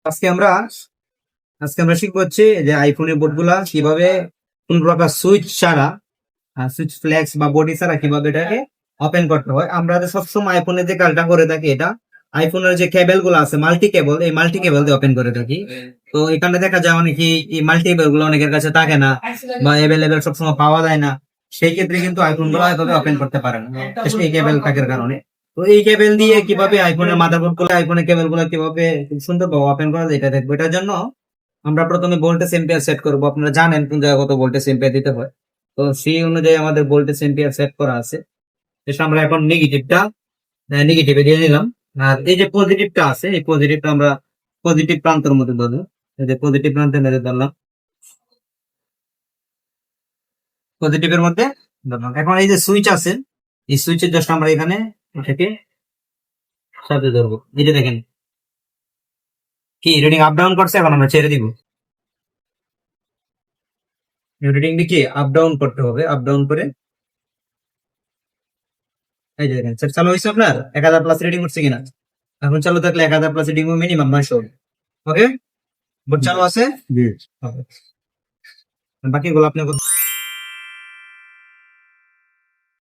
আজকে আমরা আজকে আমরা শিখবো হচ্ছে যে আইফোনের বোর্ডগুলা কিভাবে কোন প্রকার সুইচ ছাড়া, সুইচ ফ্লেক্স বা বডি ছাড়া কিভাবে এটাকে ওপেন করতে হয়। আমরা তো সবসময় আইফোনের যে কাজটা করে থাকি, এটা আইফোনের যে কেবল গুলো আছে মাল্টি কেবল, এই মাল্টি কেবল দিয়ে ওপেন করে থাকি। তো এখানে দেখা যায় অনেকে এই মাল্টি কেবল গুলো অনেকের কাছে থাকে না বা অ্যাভেলেবেল সবসময় পাওয়া যায় না। সেই ক্ষেত্রে কিন্তু আইফোন গুলো এভাবে ওপেন করতে পারে না এই কেবল থাকার কারণে। তো এই কেবল দিয়ে কিভাবে আইফোনের মাদারবোর্ড গুলো, আইফোনের কেবল গুলো কিভাবে খুব সুন্দর ওপেন করা যায় এটা দেখবো। এটার জন্য আমরা প্রথমে ভোল্টেজ এম্পিয়ার সেট করবো। আপনারা জানেন কোন জায়গায় কত ভোল্টেজ এম্পিয়ার দিতে হয়। তো সেই অনুযায়ী আমাদের ভোল্টেজ এম্পিয়ার সেট করা আছে। সেটা আমরা এখন নেগেটিভে দিয়ে দিলাম। আর এই যে পজিটিভটা আছে, এই পজিটিভটা আমরা পজিটিভ প্রান্তের মধ্যে ধরবো। এই যে পজিটিভ প্রান্তের মধ্যে ধরলাম, পজিটিভের মধ্যে ধরলাম। এখন এই যে সুইচ আছে, এই সুইচের জাস্ট আমরা এখানে এটাকে সাথে ধরবো। এই যে দেখেন কি রিডিং আপ ডাউন করছে, এখন আমরা ছেড়ে দিব। রিডিং কি আপ ডাউন করতে হবে, আপ ডাউন করে এই যে দেখেন সেট চালু হয়েছে। আপনার 1000 প্লাস রিডিং উঠছে কিনা? এখন চালু থাকলে 1000 প্লাস রিডিং মিনিমাম 900 হবে। ওকে, বোর্ড চালু আছে। জি। বাকিগুলো আপনি